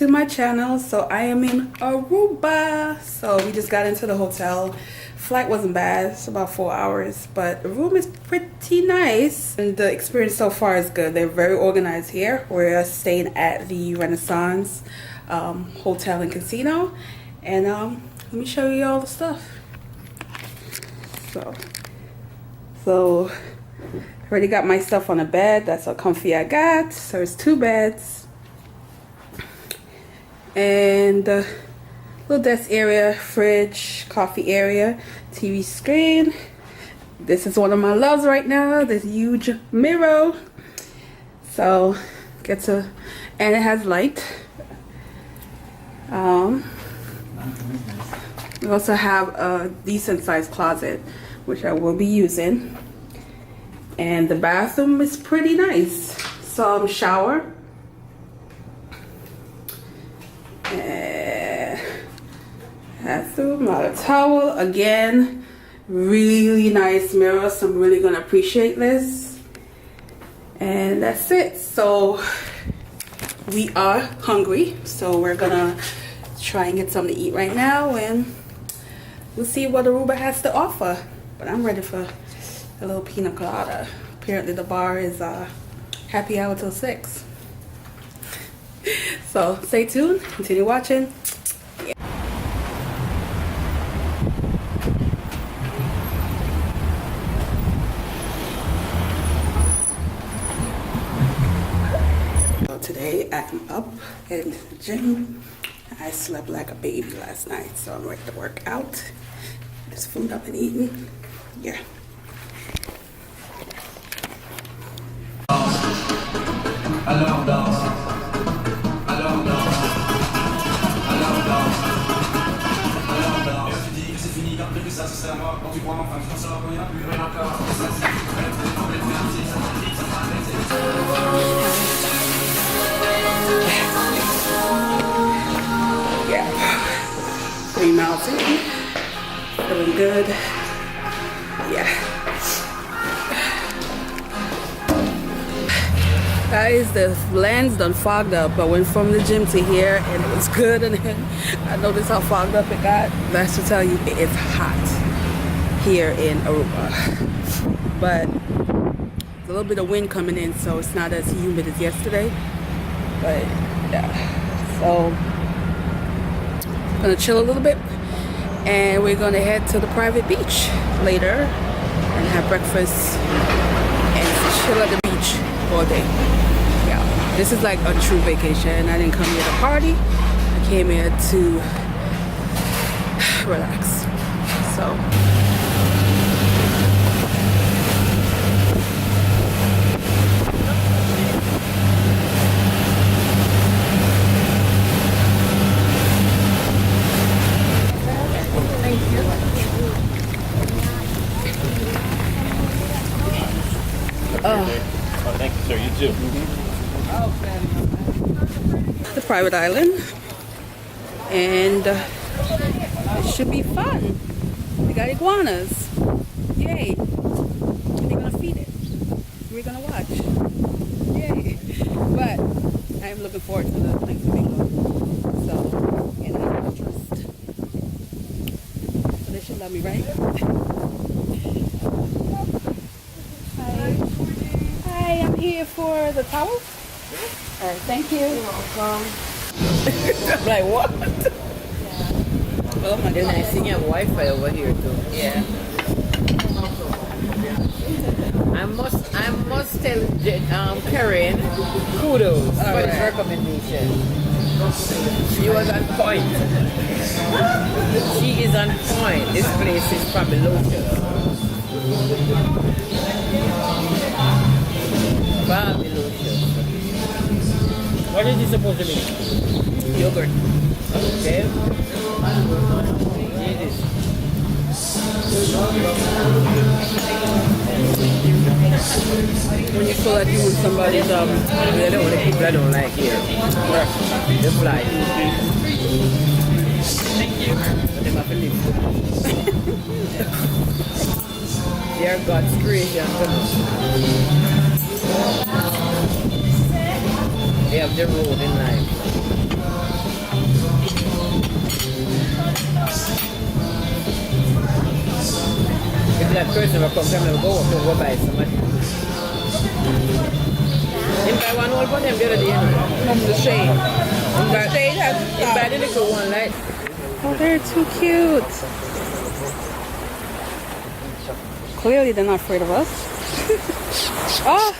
to my channel. So I am in Aruba. So we just got into the hotel. Flight wasn't bad, it's about 4 hours, but the room is pretty nice and the experience so far is good. They're very organized here. We're staying at the Renaissance Hotel and Casino, and let me show you all the stuff. So already got my stuff on the bed. That's how comfy I got. So it's 2 beds and little desk area, fridge, coffee area, TV screen. This is one of my loves right now, this huge mirror. So and it has light. We also have a decent sized closet, which I will be using. And the bathroom is pretty nice. Some shower. Bathroom, not a towel. Again, really nice mirror, so I'm really gonna appreciate this. And that's it. So we are hungry, so we're gonna try and get something to eat right now, and we'll see what Aruba has to offer. But I'm ready for a little pina colada. Apparently the bar is happy hour till 6. So stay tuned, continue watching. Today I'm up in the gym. I slept like a baby last night, so I'm ready to work out. There's food I've been eating. Yeah. Yeah, 3 miles in, feeling good. Yeah, guys, the lens done fogged up. I went from the gym to here and it was good, and then I noticed how fogged up it got. That's to tell you, it is hot here in Aruba, but there's a little bit of wind coming in, so it's not as humid as yesterday. But yeah, so I'm gonna chill a little bit, and we're gonna head to the private beach later and have breakfast and chill at the beach all day. Yeah, this is like a true vacation. I didn't come here to party. I came here to relax. So thank you, sir. You too. The private island, and it should be fun. We got iguanas. Yay! And they're gonna feed it. We're gonna watch. Yay! But I am looking forward to the Thanksgiving. So, and I have trust. So they should love me, right? Hi, I'm here for the towel. All right, thank you. You're welcome. Like what? Oh my Then I God. see you have Wi-Fi over here too. Yeah. I must tell Karen kudos for his recommendation. She was on point. She is on point. This place is fabulous. Fabulous. What is this supposed to be? Yogurt. Okay. When you feel like you want somebody's They're the only people I don't like here. The fly. Thank you. But them have to live. They are God's creation. They have their role in life. person will come, them go up and go buy somebody. Him buy one whole for them the other day, you know. From the shade. The shade has Him buy the little one, like. Oh, they're too cute. Clearly they're not afraid of us. Oh!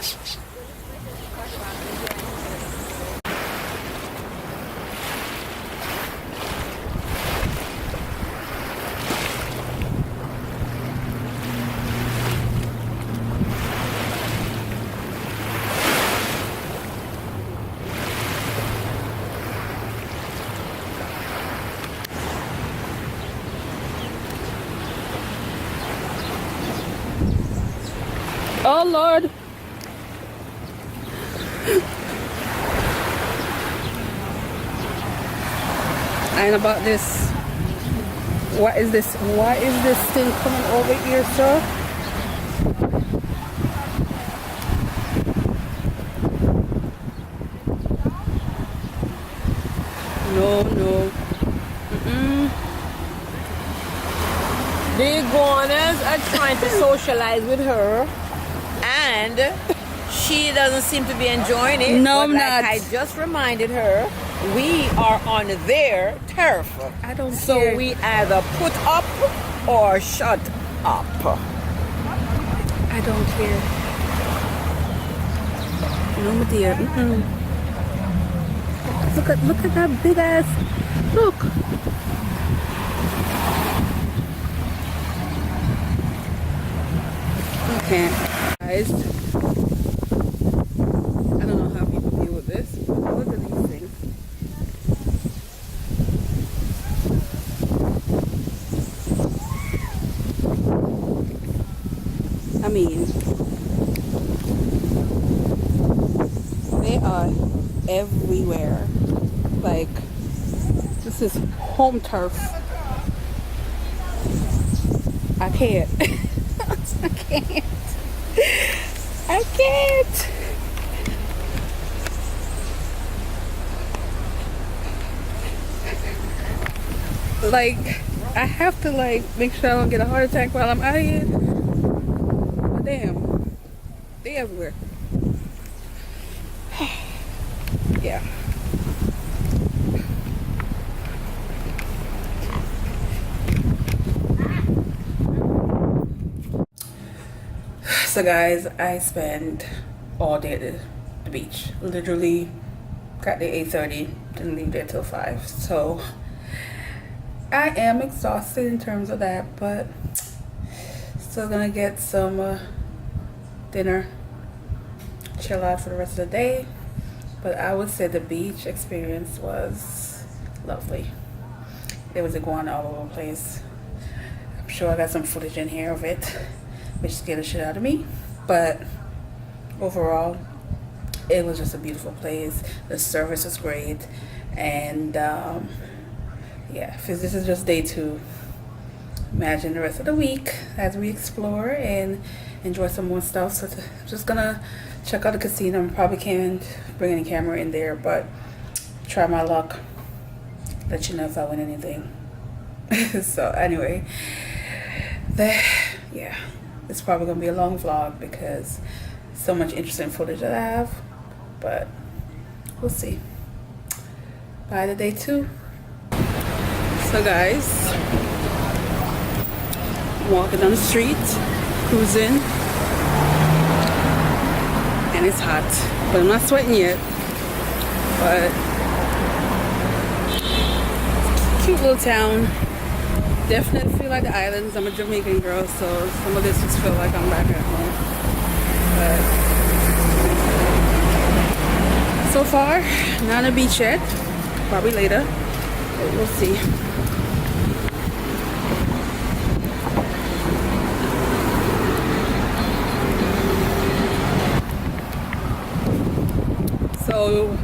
Oh Lord. And about this. What is this? Why is this thing coming over here, sir? No, no. The iguanas are trying to socialize with her, and she doesn't seem to be enjoying it. No, but I'm like not. I just reminded her, we are on their turf. I don't So care. we either put up or shut up. I don't care. No, my dear. Look at that big ass. Look. Okay, guys. I don't know how people deal with this, but look at these things. I mean, they are everywhere. Like, this is home turf. I can't. I can't. I can't. Like, I have to like make sure I don't get a heart attack while I'm out here. But damn, they everywhere. Yeah. So guys, I spent all day at the beach. Literally got there 8:30, didn't leave there till 5. So I am exhausted in terms of that, but still gonna get some dinner, chill out for the rest of the day. But I would say the beach experience was lovely. There was iguana all over the place. I'm sure I got some footage in here of it, which scared the shit out of me. But overall, it was just a beautiful place. The service was great. And yeah, this is just day 2. Imagine the rest of the week as we explore and enjoy some more stuff. So I'm just gonna check out the casino. I probably can't bring any camera in there, but try my luck. Let you know if I win anything. So anyway, yeah, it's probably gonna be a long vlog because so much interesting footage that I have, but we'll see. Bye to day 2. So guys, walking down the street, cruising, and it's hot, but I'm not sweating yet. But cute little town. Definitely feel like the islands. I'm a Jamaican girl, so some of this just feel like I'm back at home. But so far, not on the beach yet. Probably later, but we'll see. So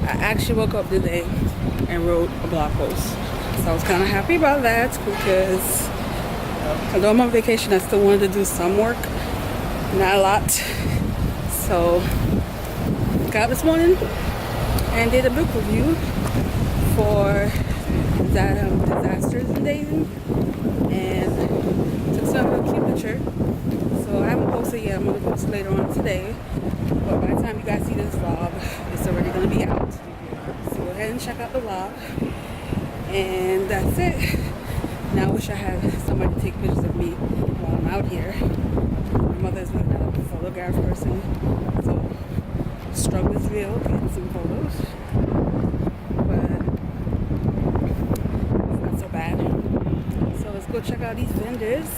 I actually woke up today and wrote a blog post. So I was kind of happy about that because although I'm on vacation, I still wanted to do some work, not a lot. So got up this morning and did a book review for disasters in Dayton, and took some cute picture. So I haven't posted yet. I'm gonna post later on today. But by the time you guys see this vlog, it's already gonna be out. So go ahead and check out the vlog. And that's it. Now I wish I had somebody to take pictures of me while I'm out here. My mother's not a photograph person, so the struggle is real getting some photos. But it's not so bad. So let's go check out these vendors.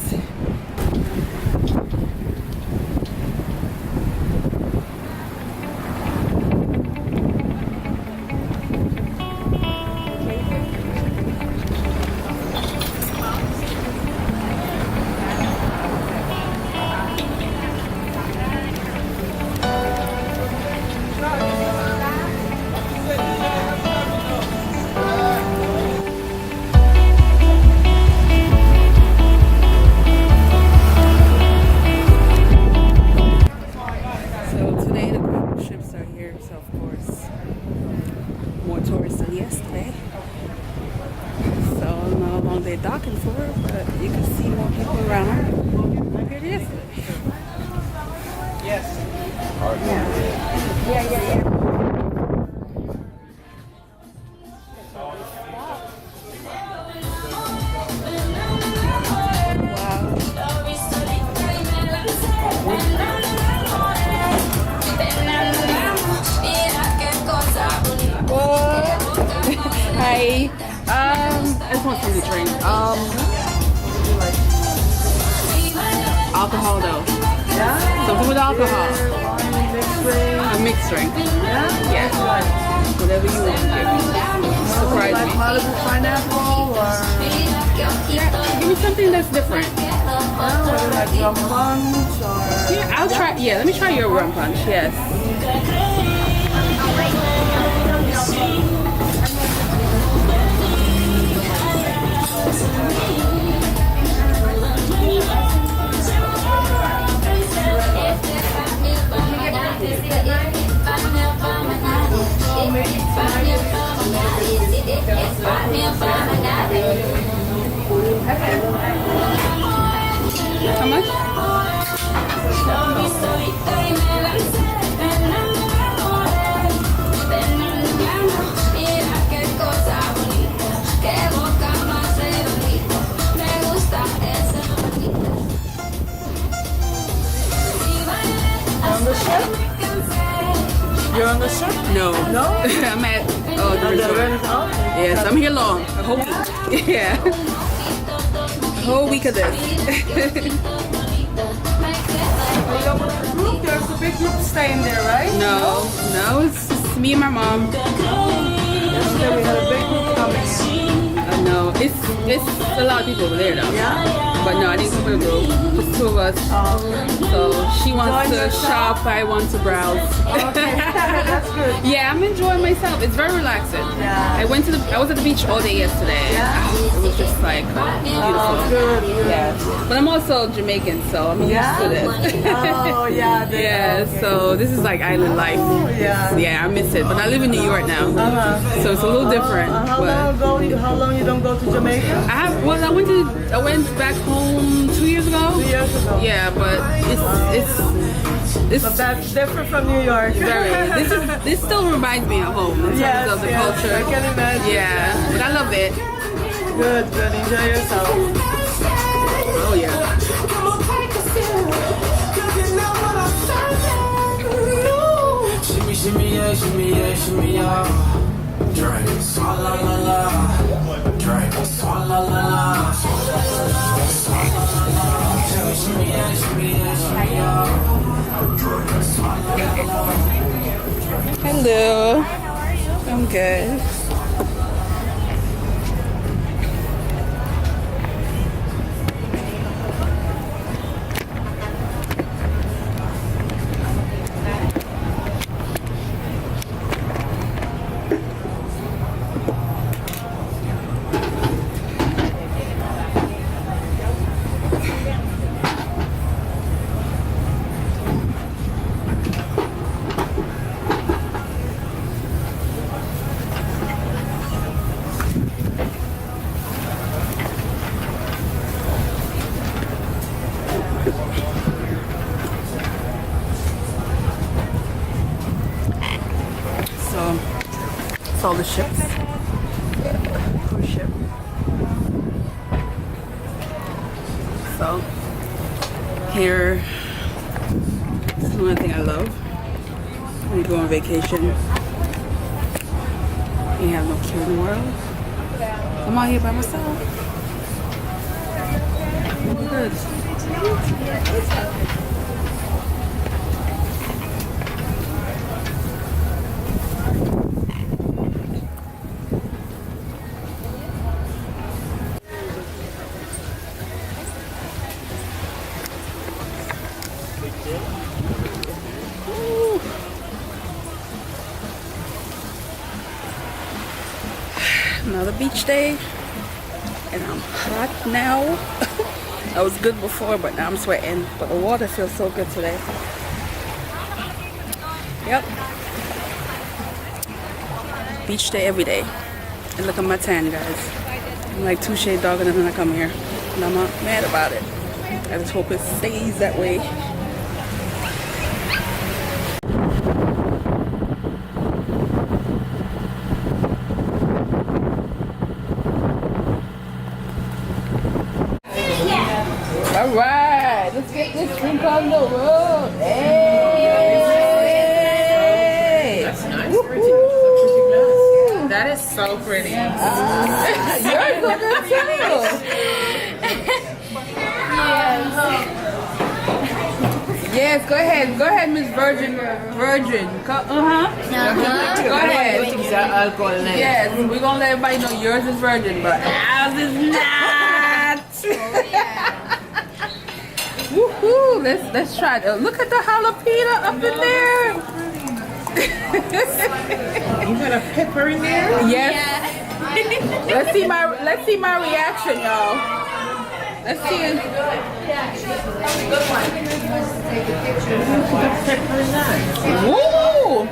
They're docking for it, but you can see more people around. Here it is. Yes. Yeah. Hi. I just want something to drink. Alcohol though. Yeah? Something with alcohol. A mixed drink. Yeah? Yeah. Whatever you want to give me. Surprise me. Malibu pineapple or Yeah, give me something that's different. like rum punch or Yeah, I'll try. Yeah, let me try your rum punch. Yes. How much? on the ship? You're on the ship? No. No? I'm at the resort. Oh, Yes, I'm here long. A whole week. Yeah. A whole week of this. group? There's a big group staying there, right? No, it's just me and my mom. Yesterday we had a big group coming. No, it's a lot of people over there though. Yeah? But no, I didn't come with a group. Just two of us. So she wants Enjoying to yourself? shop, I want to browse. Okay, that's good. Yeah, I'm enjoying myself. It's very relaxing. Yeah. I was at the beach all day yesterday. Yeah. It was just like beautiful. Good. Yeah. But I'm also Jamaican, so I'm used Yeah? to this. Oh, yeah. Yeah, okay. so this is like island life. Yeah. Yeah, I miss it. But I live in New York now. Uh-huh. So it's a little different. How long you don't go to Jamaica? I went back home 2 years ago. 2 years ago. Yeah, but it's But that's different from New York. very. This still reminds me of home in terms of the culture. I can imagine. Yeah, but I love it. Good. Enjoy yourself. Oh yeah. Shimmy, shimmy, yeah, shimmy, yeah, shimmy, yeah. Drink, swalla la la. Drink, swalla la la. Shimmy, shimmy, yeah, shimmy, yeah, shimmy, yeah. Drink, swalla la la. Hello. I'm good. That's all the ships. Cruise ship. So here, this is one thing I love when you go on vacation. You have no care in the world. I'm out here by myself. I'm good. Another beach day, and I'm hot now. I was good before, but now I'm sweating. But the water feels so good today. Yep. Beach day every day. And look at my tan, guys. I'm like 2 shades darker than when I come here. And I'm not mad about it. I just hope it stays that way. All right, let's get this drink on the road. Hey! That's nice. Woo-hoo. That is so pretty. Yours look good too. Yes, go ahead, Miss Virgin. Go ahead. Yes, we're gonna let everybody know yours is virgin, but ours is not. Woohoo! Let's try it. Look at the jalapeno up in there. You got a pepper in there? Yes. Let's see my reaction, y'all. Let's see it. Woo!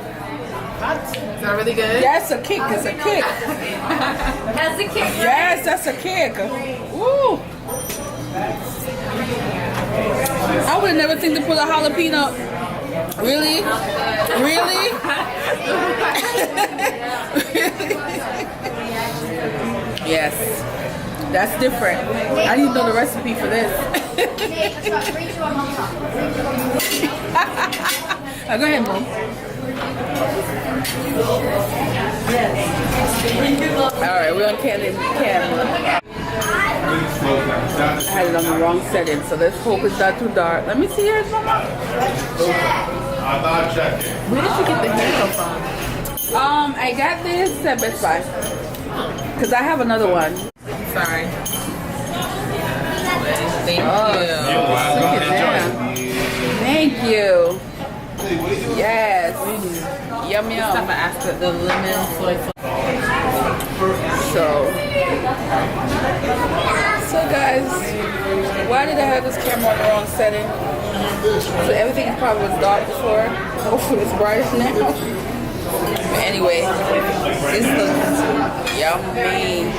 Is that really good? That's a kick. It's a kick. That's a kick. Yes, that's a kick. Woo! I would have never think to put a jalapeno. Really? Really? Yes. That's different. I need to know the recipe for this. Go ahead, Mom. Alright, we're on camera. I had it on the wrong setting, so let's hope it's not too dark. Let me see yours, Mama. I'm not checking. Where did you get the hair from? I got this at Best Buy. Because I have another one. Sorry. Thank you. Look at that. Thank you. Yes. Yum Stop yum. and ask the lemon soy sauce. So guys, why did I have this camera on the wrong setting? So everything probably was dark before. Hopefully it's bright now. But anyway, this looks yummy.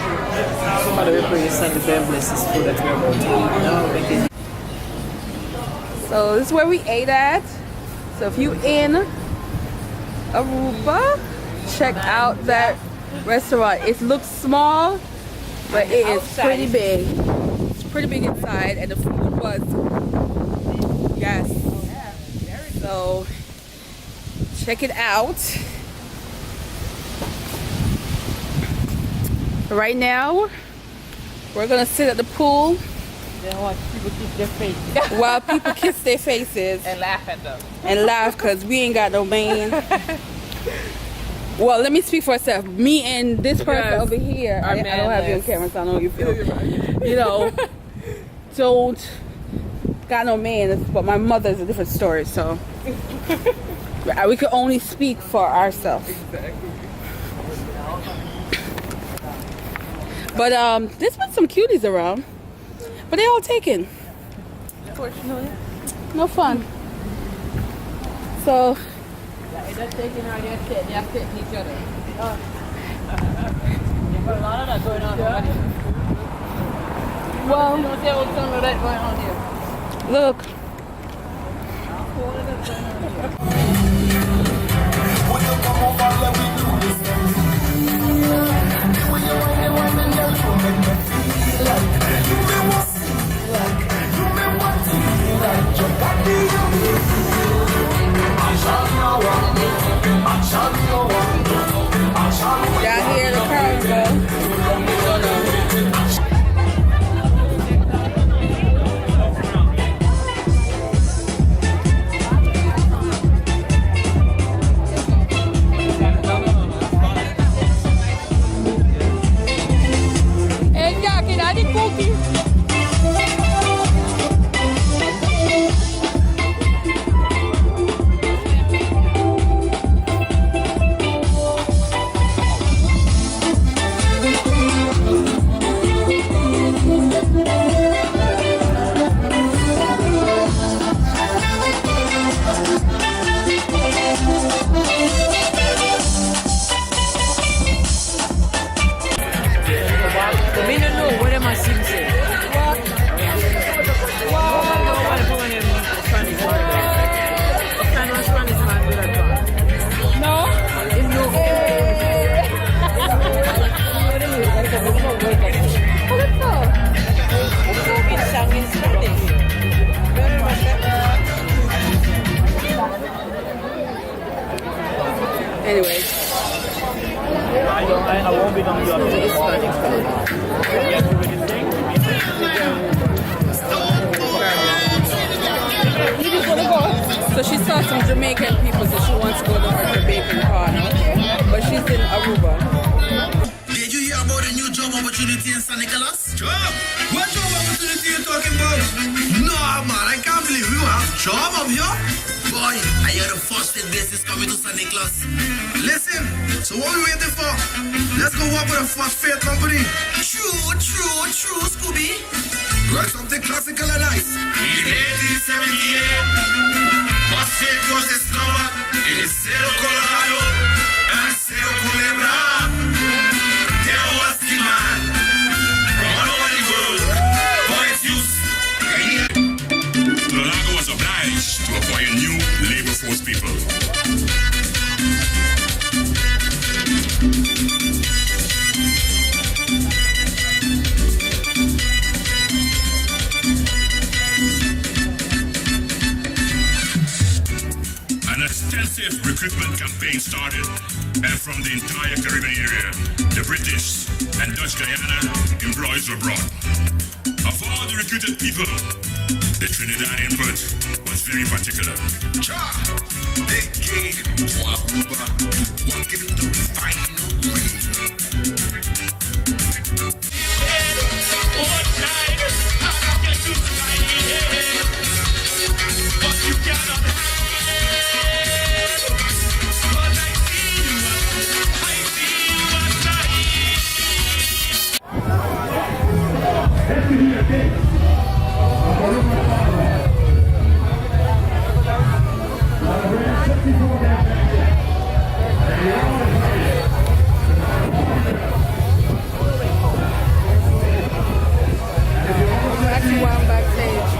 Somebody will put your son to bed, bless his food that we're about to eat. No, we can. So this is where we ate at. So if you in Aruba, check out that restaurant. It looks small, but it is pretty big. It's pretty big inside, and the food was, yes. So check it out. Right now, we're gonna sit at the pool Then watch people keep their face while people kiss their faces and laugh at them. and laugh because we ain't got no man. Well, let me speak for myself. Me and this person over here, I don't have you on camera, so I know how you feel. You know, don't got no man, but my mother's a different story, so we can only speak for ourselves. But there's been some cuties around, but they all taken. Unfortunately, no fun. So. They're taking out their shit. They're hitting each other. There's a lot of that going on already. Well, You don't see what's some of that going on here. look. What is that going on here? Y'all hear the crowd go? Hey, Jackie, daddy cookie. Me no know what am I sing say. Anyways, I won't be done with it's funny. So she saw some Jamaican people, so she wants to go to her Jamaican corner. But she's in Aruba. Did you hear about the new job opportunity in San Nicolas? Job? What job opportunity you talking about? No, man, I can't believe you have job up here. Boy, I hear the first state basis coming to San Nicolas. Listen, so what we waiting for? Let's go work with a first freight company. True, Scooby. Write something classical and nice. In 1878, first freight was discovered in Cerro Colorado and Cerro Culebra. There was demand from all over the world for its use. Lolago was obliged to acquire new labor force people. An extensive recruitment campaign started, and from the entire Caribbean area, the British and Dutch Guyana employees were brought. Of all the recruited people, the Trinidadian input was very particular. Cha! Big gig, Wahuba, walking the final way. Actually, while I'm backstage.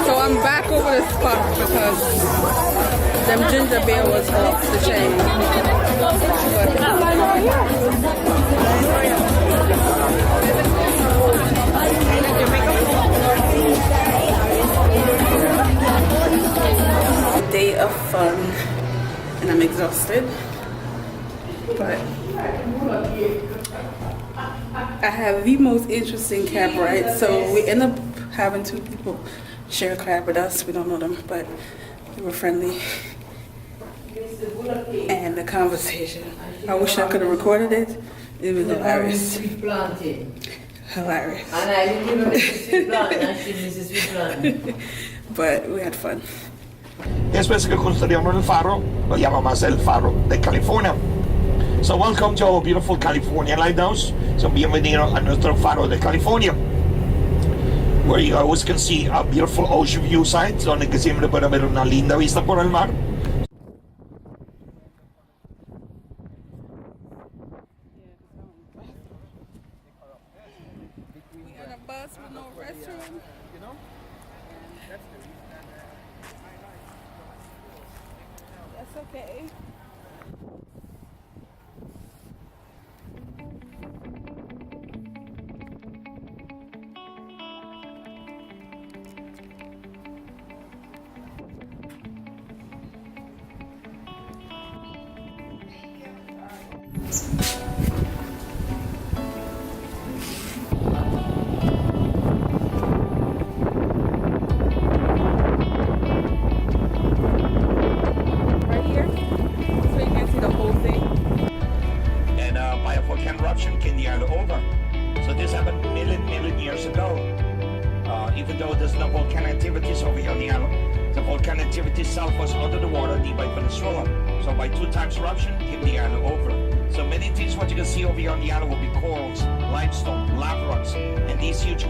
So I'm back over the spot because them ginger beer was off the chain. Day of fun, and I'm exhausted, but I have the most interesting cab ride. So we end up having two people share a cab with us. We don't know them, but they were friendly. And the conversation, I wish I could have recorded it. It was hilarious. Sweet planting. Hilarious. And I didn't even make a sweet planting, and she makes a sweet planting. But we had fun. Después que construyeron el faro, lo llamamos el faro de California. So welcome to our beautiful California lighthouse. So bienvenido a nuestro faro de California, where you always can see a beautiful ocean view site, donde que siempre puede haber una linda vista por el mar. We got a bus with no restroom. That's okay. Right here, so you can see the whole thing. And by a volcanic eruption came the island over. So this happened million years ago. Even though there's no volcanic activities over here on the island, the volcanic activity itself was under the water deep by Venezuela. So by 2 times eruption came the island over. So many things what you can see over here on the island will be corals, limestone, lava rocks, and these huge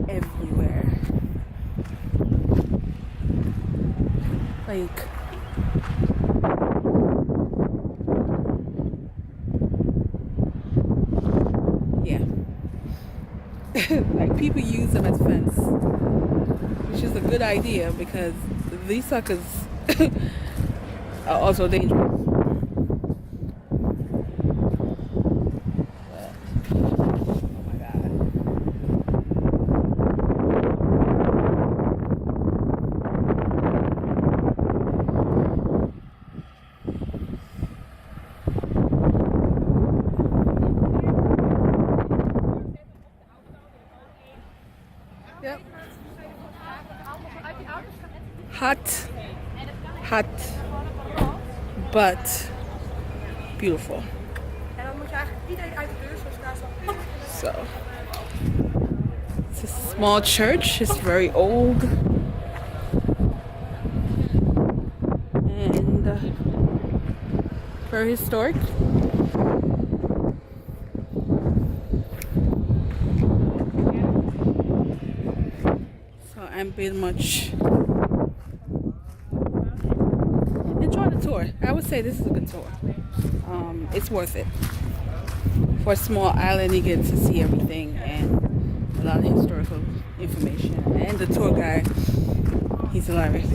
everywhere. Like, yeah. Like, people use them as fence, which is a good idea because these suckers are also dangerous. Yep. Hot, but beautiful. En dan moet je eigenlijk iedereen uit de deur zo staan. So, it's a small church. It's very old. And very historic. So I'm pretty much enjoy the tour. I would say this is a good tour. It's worth it. For a small island, you get to see everything and a lot of historical information. And the tour guide, he's hilarious.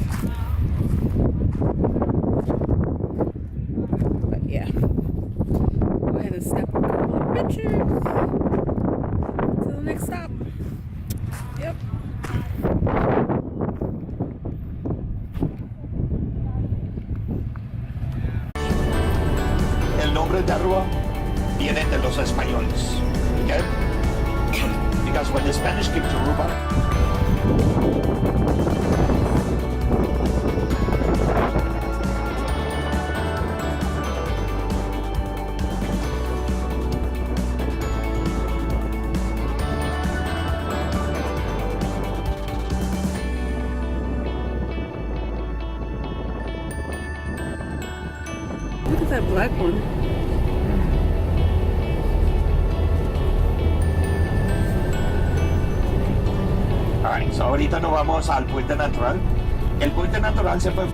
But yeah, go ahead and snap a couple of pictures. To the next stop. Yep. El nombre de Aruba viene de los españoles. Okay? Because when the Spanish came to Aruba, that black one. Alright, so ahorita nos vamos al puente natural. El puente natural se fue.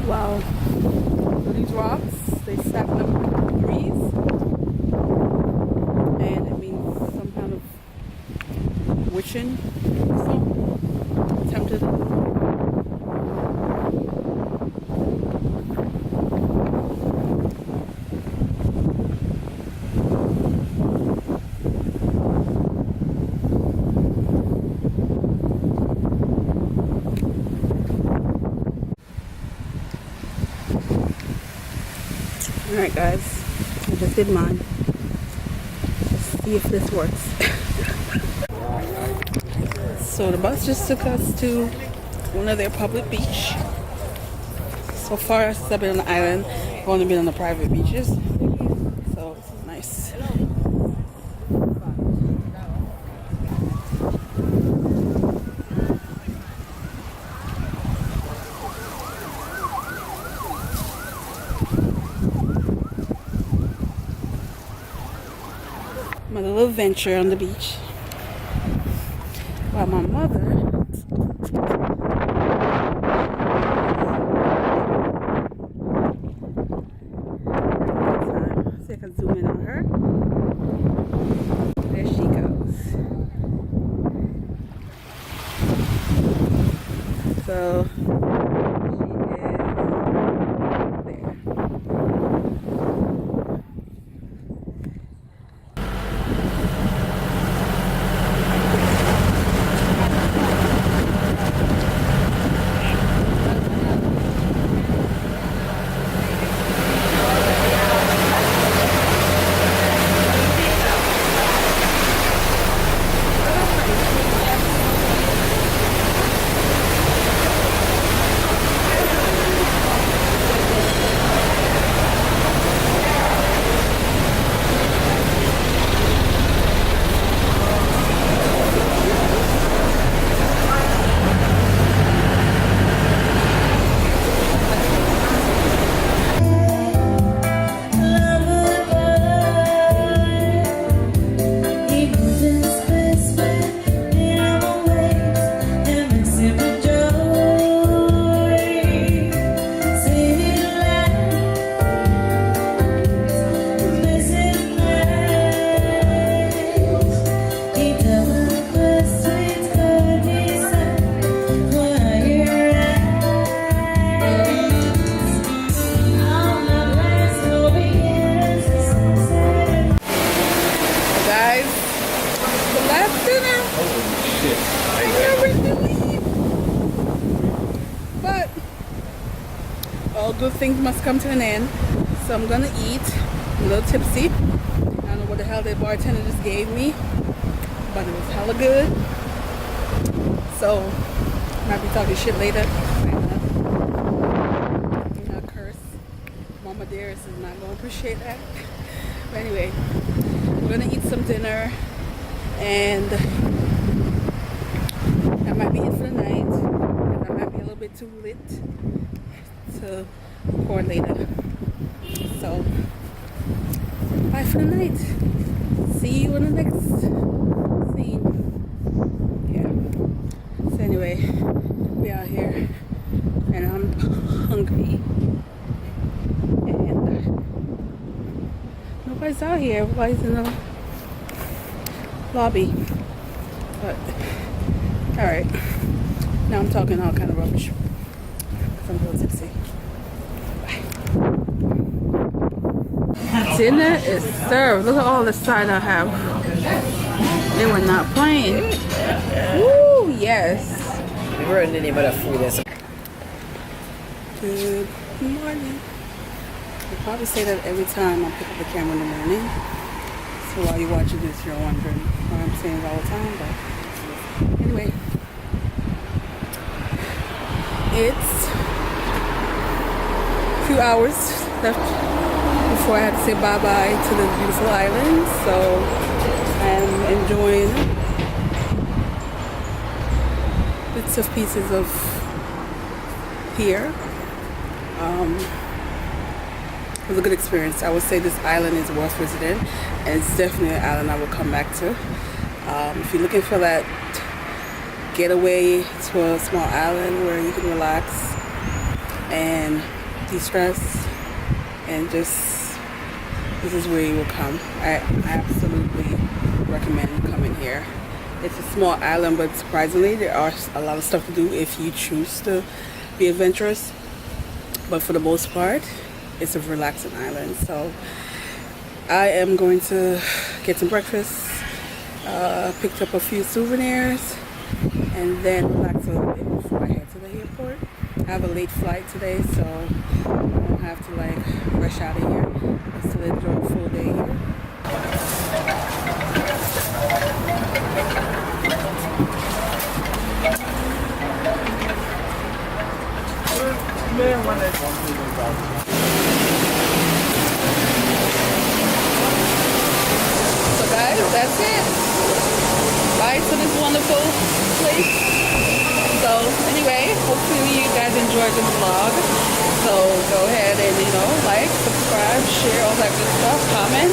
Wow. These rocks, they stack them in threes. And it means some kind of witching. So, tempted. Alright guys, I just did mine. Let's see if this works. So the bus just took us to one of their public beach. So far since I've been on the island, I've only been on the private beaches. So this is nice. My little adventure on the beach. While my mother see if I can zoom in on her. There she goes. So she is there. good things must come to an end. So I'm gonna eat. I'm a little tipsy. I don't know what the hell the bartender just gave me, but it was hella good. So might be talking shit later. Do not curse. Mama Dearest is not gonna appreciate that. But anyway, we're gonna eat some dinner, and that might be it for the night. And I might be a little bit too lit to record later. So bye for the night. See you in the next scene. Yeah. So anyway, we out here, and I'm hungry. And nobody's out here. Everybody's in the lobby. But all right. Now I'm talking all kind of rubbish because I'm a little tipsy. Dinner is served. Look at all the side I have. They were not playing. Woo, yes. We were in the name of the food. Good morning. I probably say that every time I pick up the camera in the morning. So while you're watching this, you're wondering why I'm saying it all the time. But anyway, it's a few hours left before I had to say bye-bye to the beautiful island. So I am enjoying bits of pieces of here. It was a good experience. I would say this island is worth visiting, and it's definitely an island I will come back to. If you're looking for that getaway to a small island where you can relax and de-stress and just, this is where you will come. I absolutely recommend coming here. It's a small island, but surprisingly there are a lot of stuff to do if you choose to be adventurous. But for the most part, it's a relaxing island. So I am going to get some breakfast, picked up a few souvenirs, and then relax a little bit before I head to the airport. I have a late flight today, so I don't have to like rush out of here. I still enjoy a full day here. So guys, that's it. Bye to this wonderful place. So anyway, hopefully you guys enjoyed this vlog. So go ahead and like, subscribe, share, all that good stuff, comment.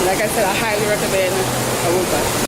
Like I said, I highly recommend Aruba.